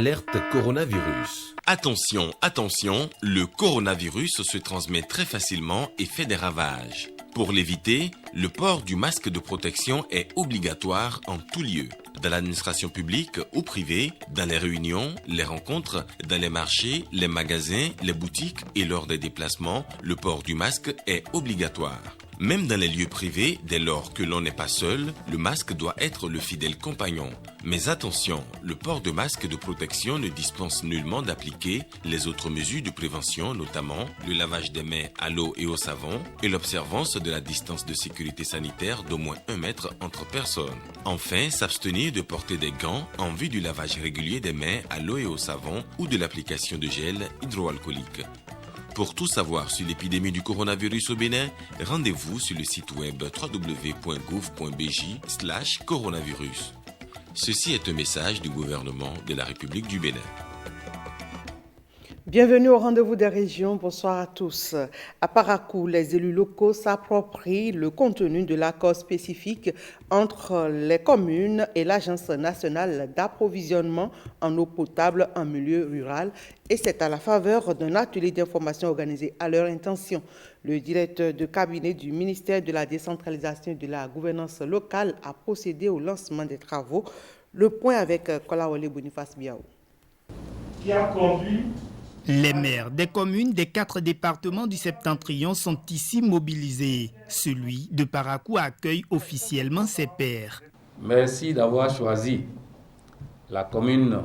Alerte coronavirus. Attention, attention, le coronavirus se transmet très facilement et fait des ravages. Pour l'éviter, le port du masque de protection est obligatoire en tout lieu. Dans l'administration publique ou privée, dans les réunions, les rencontres, dans les marchés, les magasins, les boutiques et lors des déplacements, le port du masque est obligatoire. Même dans les lieux privés, dès lors que l'on n'est pas seul, le masque doit être le fidèle compagnon. Mais attention, le port de masque de protection ne dispense nullement d'appliquer les autres mesures de prévention, notamment le lavage des mains à l'eau et au savon et l'observance de la distance de sécurité sanitaire d'au moins 1 mètre entre personnes. Enfin, s'abstenir de porter des gants en vue du lavage régulier des mains à l'eau et au savon ou de l'application de gel hydroalcoolique. Pour tout savoir sur l'épidémie du coronavirus au Bénin, rendez-vous sur le site web www.gouv.bj/coronavirus. Ceci est un message du gouvernement de la République du Bénin. Bienvenue au rendez-vous des régions, bonsoir à tous. À Parakou, les élus locaux s'approprient le contenu de l'accord spécifique entre les communes et l'Agence nationale d'approvisionnement en eau potable en milieu rural, et c'est à la faveur d'un atelier d'information organisé à leur intention. Le directeur de cabinet du ministère de la décentralisation et de la gouvernance locale a procédé au lancement des travaux. Le point avec Kolawole Boniface Biao. Qui a conduit. Les maires des communes des 4 départements du Septentrion sont ici mobilisés. Celui de Parakou accueille officiellement ses pairs. Merci d'avoir choisi la commune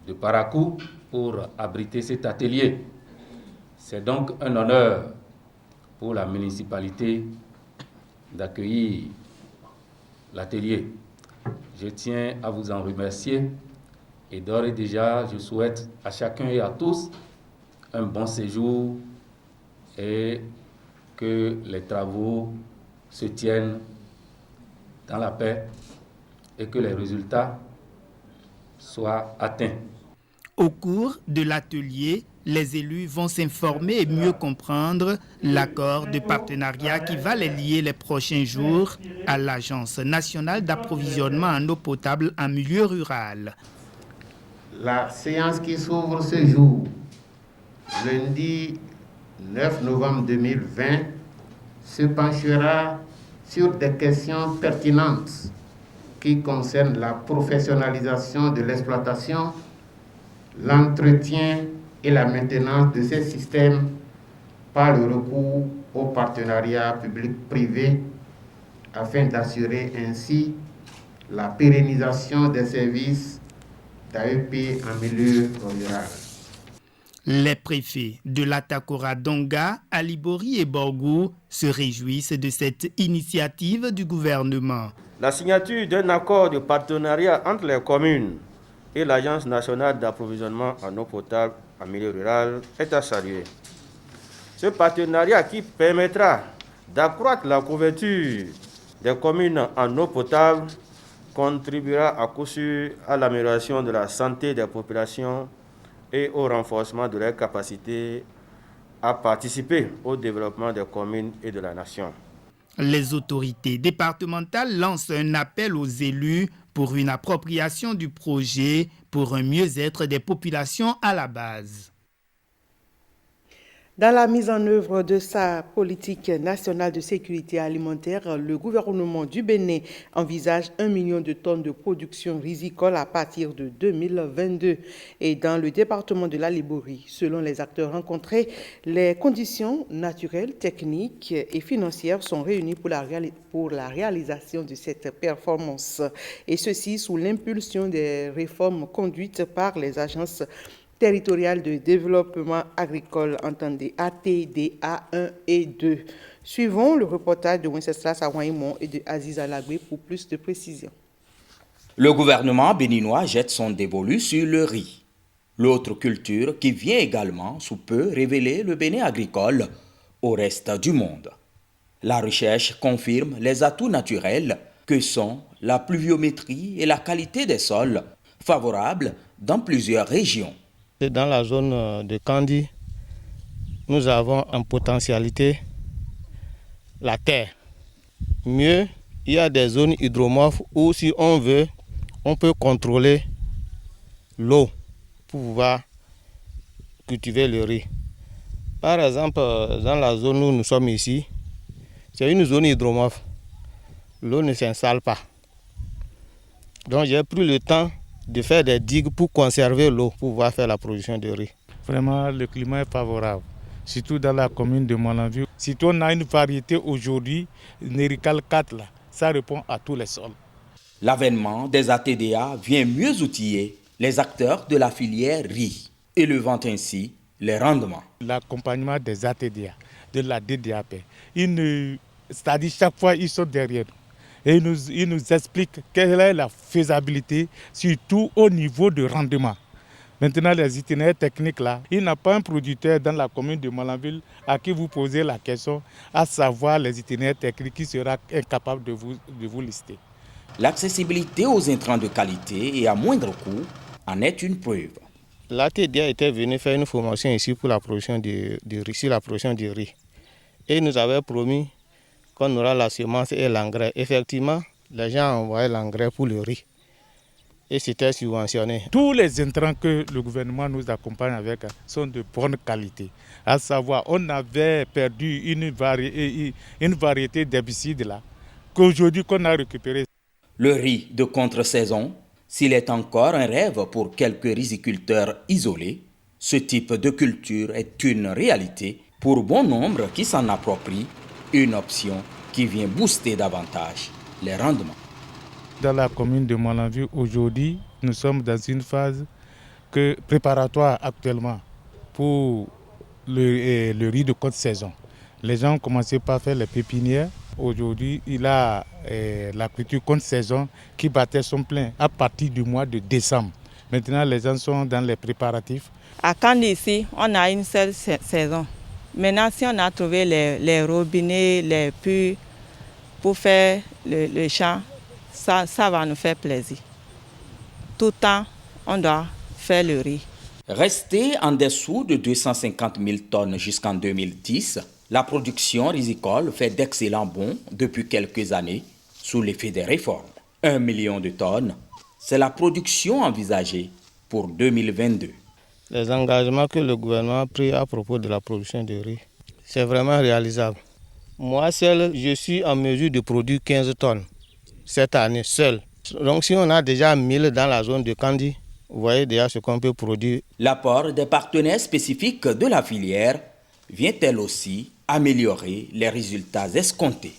de Parakou pour abriter cet atelier. C'est donc un honneur pour la municipalité d'accueillir l'atelier. Je tiens à vous en remercier. Et d'ores et déjà, je souhaite à chacun et à tous un bon séjour et que les travaux se tiennent dans la paix et que les résultats soient atteints. Au cours de l'atelier, les élus vont s'informer et mieux comprendre l'accord de partenariat qui va les lier les prochains jours à l'Agence nationale d'approvisionnement en eau potable en milieu rural. La séance qui s'ouvre ce jour, lundi 9 novembre 2020, se penchera sur des questions pertinentes qui concernent la professionnalisation de l'exploitation, l'entretien et la maintenance de ces systèmes par le recours au partenariat public-privé afin d'assurer ainsi la pérennisation des services d'AEP en milieu rural. Les préfets de l'Atakora Donga, Alibori et Borgou se réjouissent de cette initiative du gouvernement. La signature d'un accord de partenariat entre les communes et l'Agence nationale d'approvisionnement en eau potable en milieu rural est à saluer. Ce partenariat qui permettra d'accroître la couverture des communes en eau potable contribuera à coup sûr à l'amélioration de la santé des populations et au renforcement de leur capacité à participer au développement des communes et de la nation. Les autorités départementales lancent un appel aux élus pour une appropriation du projet pour un mieux-être des populations à la base. Dans la mise en œuvre de sa politique nationale de sécurité alimentaire, le gouvernement du Bénin envisage 1 million de tonnes de production risicole à partir de 2022. Et dans le département de l'Alibori, selon les acteurs rencontrés, les conditions naturelles, techniques et financières sont réunies pour la réalisation de cette performance. Et ceci sous l'impulsion des réformes conduites par les agences territorial de développement agricole, entendez ATDA 1 et 2. Suivons le reportage de Wenceslas Awaimon et de Aziz Alagbe pour plus de précisions. Le gouvernement béninois jette son dévolu sur le riz. L'autre culture qui vient également sous peu révéler le Bénin agricole au reste du monde. La recherche confirme les atouts naturels que sont la pluviométrie et la qualité des sols favorables dans plusieurs régions. Dans la zone de Kandi, nous avons en potentialité la terre. Mieux, il y a des zones hydromorphes où si on veut, on peut contrôler l'eau. pour pouvoir cultiver le riz. Par exemple, dans la zone où nous sommes ici, c'est une zone hydromorphe. L'eau ne s'installe pas. Donc j'ai pris le temps de faire des digues pour conserver l'eau, pour pouvoir faire la production de riz. Vraiment, le climat est favorable, surtout dans la commune de Molenville. Si on a une variété aujourd'hui, Nerical 4, là, ça répond à tous les sols. L'avènement des ATDA vient mieux outiller les acteurs de la filière riz, élevant ainsi les rendements. L'accompagnement des ATDA, de la DDAP, c'est-à-dire chaque fois ils sont derrière nous. Et ils nous expliquent quelle est la faisabilité, surtout au niveau de rendement. Maintenant, les itinéraires techniques, là, il n'y a pas un producteur dans la commune de Molenville à qui vous posez la question, à savoir les itinéraires techniques qui sera incapable de vous lister. L'accessibilité aux intrants de qualité et à moindre coût en est une preuve. L'ATDA était venu faire une formation ici pour la production de riz, sur la production du riz. Et il nous avait promis qu'on aura la semence et l'engrais. Effectivement, les gens ont envoyé l'engrais pour le riz. Et c'était subventionné. Tous les intrants que le gouvernement nous accompagne avec sont de bonne qualité. À savoir, on avait perdu une variété d'herbicides là, qu'aujourd'hui qu'on a récupéré. Le riz de contre-saison, s'il est encore un rêve pour quelques riziculteurs isolés, ce type de culture est une réalité pour bon nombre qui s'en approprient, une option qui vient booster davantage les rendements. Dans la commune de Molenville, aujourd'hui, nous sommes dans une phase préparatoire actuellement pour le riz de contre-saison. Les gens ont commencé par faire les pépinières. Aujourd'hui, il a la culture contre-saison qui battait son plein à partir du mois de décembre. Maintenant, les gens sont dans les préparatifs. À Kandi, ici, on a une seule saison. Maintenant, si on a trouvé les robinets, les puits pour faire le champ, ça va nous faire plaisir. Tout le temps, on doit faire le riz. Resté en dessous de 250 000 tonnes jusqu'en 2010, la production rizicole fait d'excellents bonds depuis quelques années sous l'effet des réformes. 1 million de tonnes, c'est la production envisagée pour 2022. Les engagements que le gouvernement a pris à propos de la production de riz, c'est vraiment réalisable. Moi seul, je suis en mesure de produire 15 tonnes cette année seul. Donc si on a déjà 1000 dans la zone de Kandi, vous voyez déjà ce qu'on peut produire. L'apport des partenaires spécifiques de la filière vient elle aussi améliorer les résultats escomptés.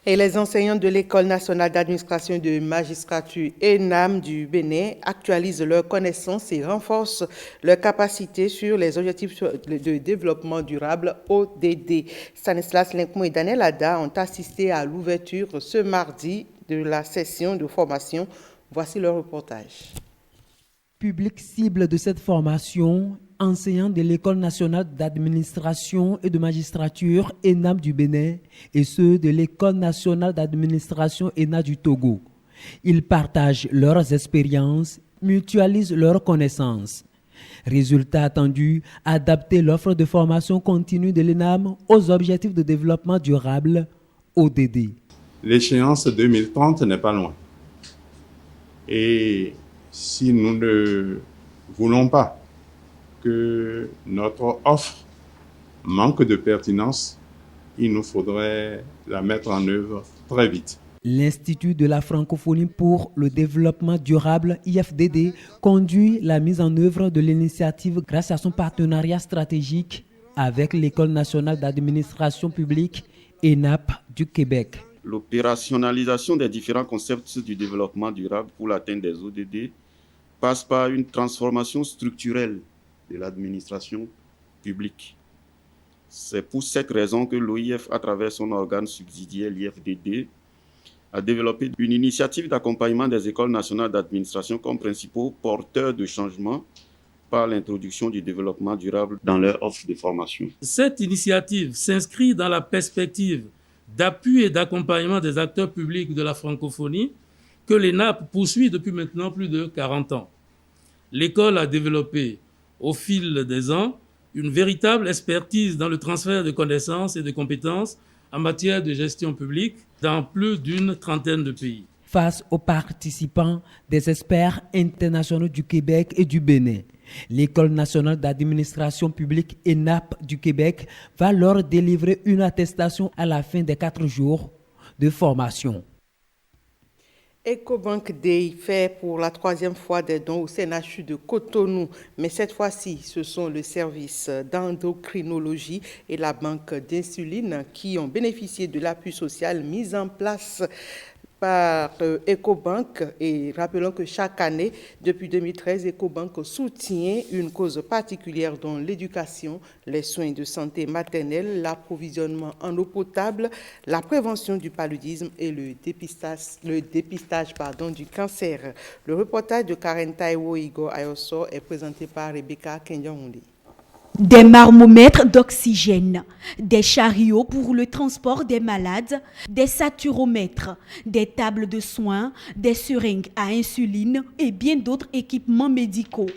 Et les enseignants de l'École nationale d'administration et de magistrature ENAM du Bénin actualisent leurs connaissances et renforcent leurs capacités sur les objectifs de développement durable ODD. Stanislas Linkmo et Daniel Ada ont assisté à l'ouverture ce mardi de la session de formation. Voici leur reportage. Public cible de cette formation, enseignants de l'École nationale d'administration et de magistrature ENAM du Bénin et ceux de l'École nationale d'administration ENA du Togo. Ils partagent leurs expériences, mutualisent leurs connaissances. Résultat attendu, adapter l'offre de formation continue de l'ENAM aux objectifs de développement durable, ODD. L'échéance 2030 n'est pas loin. Et si nous ne voulons pas que notre offre manque de pertinence, il nous faudrait la mettre en œuvre très vite. L'Institut de la francophonie pour le développement durable, IFDD, conduit la mise en œuvre de l'initiative grâce à son partenariat stratégique avec l'École nationale d'administration publique, ENAP du Québec. L'opérationnalisation des différents concepts du développement durable pour l'atteinte des ODD passe par une transformation structurelle de l'administration publique. C'est pour cette raison que l'OIF, à travers son organe subsidiaire, l'IFDD, a développé une initiative d'accompagnement des écoles nationales d'administration comme principaux porteurs de changement par l'introduction du développement durable dans leur offre de formation. Cette initiative s'inscrit dans la perspective d'appui et d'accompagnement des acteurs publics de la francophonie que l'ENAP poursuit depuis maintenant plus de 40 ans. L'école a développé au fil des ans une véritable expertise dans le transfert de connaissances et de compétences en matière de gestion publique dans plus d'une trentaine de pays. face aux participants des experts internationaux du Québec et du Bénin. L'École nationale d'administration publique ENAP du Québec va leur délivrer une attestation à la fin des 4 jours de formation. EcoBank Day fait pour la 3e fois des dons au CNHU de Cotonou, mais cette fois-ci, ce sont le service d'endocrinologie et la banque d'insuline qui ont bénéficié de l'appui social mis en place par EcoBank. Et rappelons que chaque année, depuis 2013, EcoBank soutient une cause particulière dont l'éducation, les soins de santé maternelle, l'approvisionnement en eau potable, la prévention du paludisme et le dépistage du cancer. Le reportage de Karen Taiwo Igor Ayoso est présenté par Rebecca Kenyongundi. Des marmomètres d'oxygène, des chariots pour le transport des malades, des saturomètres, des tables de soins, des seringues à insuline et bien d'autres équipements médicaux.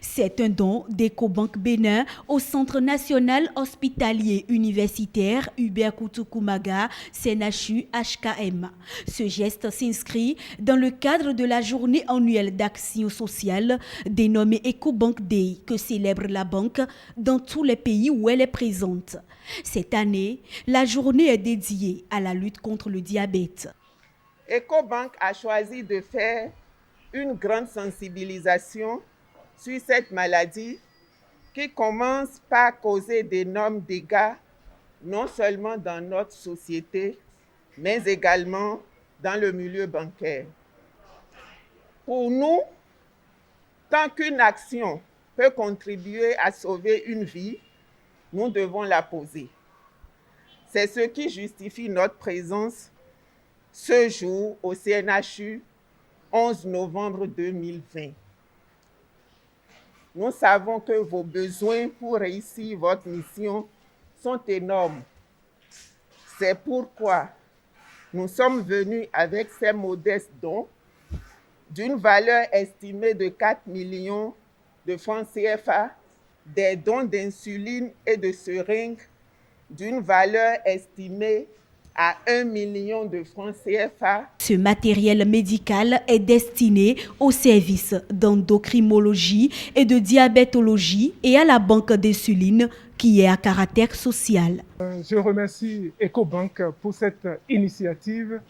C'est un don d'EcoBank Bénin au Centre national hospitalier universitaire Hubert Koutoukou-Maga, CNHU HKM. Ce geste s'inscrit dans le cadre de la journée annuelle d'action sociale dénommée EcoBank Day que célèbre la banque dans tous les pays où elle est présente. Cette année, la journée est dédiée à la lutte contre le diabète. EcoBank a choisi de faire une grande sensibilisation sur cette maladie qui commence par causer d'énormes dégâts, non seulement dans notre société, mais également dans le milieu bancaire. Pour nous, tant qu'une action peut contribuer à sauver une vie, nous devons la poser. C'est ce qui justifie notre présence ce jour au CNHU, 11 novembre 2020. Nous savons que vos besoins pour réussir votre mission sont énormes. C'est pourquoi nous sommes venus avec ces modestes dons d'une valeur estimée de 4 millions de francs CFA, des dons d'insuline et de seringues d'une valeur estimée à 1 million de francs CFA. Ce matériel médical est destiné aux services d'endocrinologie et de diabétologie et à la banque d'insuline qui est à caractère social. Je remercie EcoBank pour cette initiative,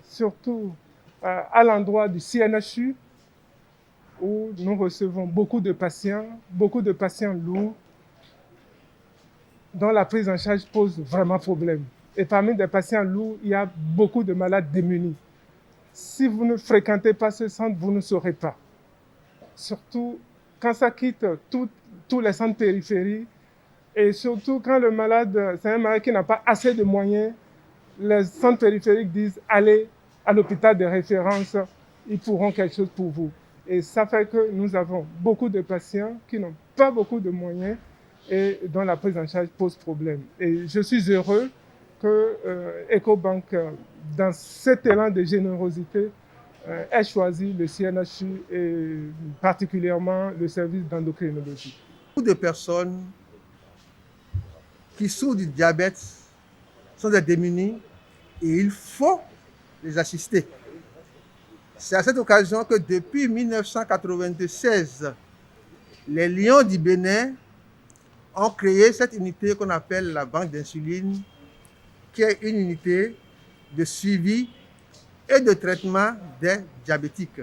surtout à l'endroit du CNHU où nous recevons beaucoup de patients lourds dont la prise en charge pose vraiment problème. Et parmi les patients lourds, il y a beaucoup de malades démunis. Si vous ne fréquentez pas ce centre, vous ne saurez pas. Surtout quand ça quitte tous les centres périphériques et surtout quand le malade, c'est un malade qui n'a pas assez de moyens, les centres périphériques disent allez à l'hôpital de référence, ils pourront quelque chose pour vous. Et ça fait que nous avons beaucoup de patients qui n'ont pas beaucoup de moyens et dont la prise en charge pose problème. Et je suis heureux que EcoBank, dans cet élan de générosité, ait choisi le CNHU et particulièrement le service d'endocrinologie. Beaucoup de personnes qui souffrent du diabète sont des démunis et il faut les assister. C'est à cette occasion que depuis 1996, les Lions du Bénin ont créé cette unité qu'on appelle la banque d'insuline, qui est une unité de suivi et de traitement des diabétiques.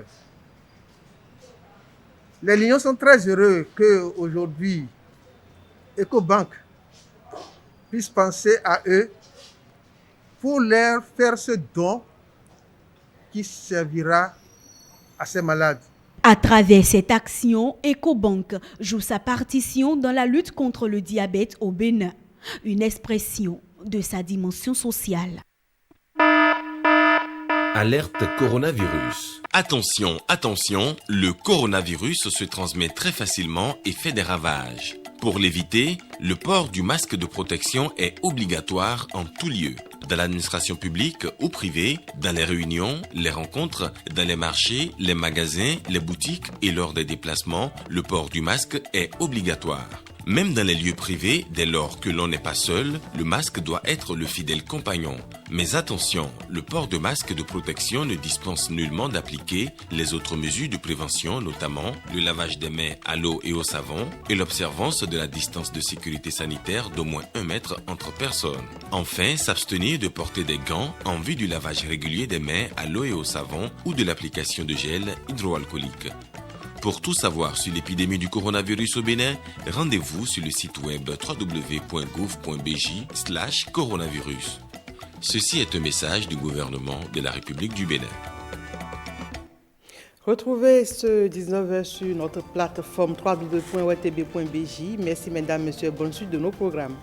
Les Lions sont très heureux qu'aujourd'hui, EcoBank puisse penser à eux pour leur faire ce don qui servira à ces malades. À travers cette action, EcoBank joue sa partition dans la lutte contre le diabète au Bénin, une expression de sa dimension sociale. Alerte coronavirus. Attention, attention, le coronavirus se transmet très facilement et fait des ravages. Pour l'éviter, le port du masque de protection est obligatoire en tout lieu. Dans l'administration publique ou privée, dans les réunions, les rencontres, dans les marchés, les magasins, les boutiques et lors des déplacements, le port du masque est obligatoire. Même dans les lieux privés, dès lors que l'on n'est pas seul, le masque doit être le fidèle compagnon. Mais attention, le port de masque de protection ne dispense nullement d'appliquer les autres mesures de prévention, notamment le lavage des mains à l'eau et au savon et l'observance de la distance de sécurité sanitaire d'au moins 1 mètre entre personnes. Enfin, s'abstenir de porter des gants en vue du lavage régulier des mains à l'eau et au savon ou de l'application de gel hydroalcoolique. Pour tout savoir sur l'épidémie du coronavirus au Bénin, rendez-vous sur le site web www.gouv.bj/coronavirus. Ceci est un message du gouvernement de la République du Bénin. Retrouvez ce 19h sur notre plateforme www.wtb.bj. Merci mesdames, messieurs, bonne suite de nos programmes.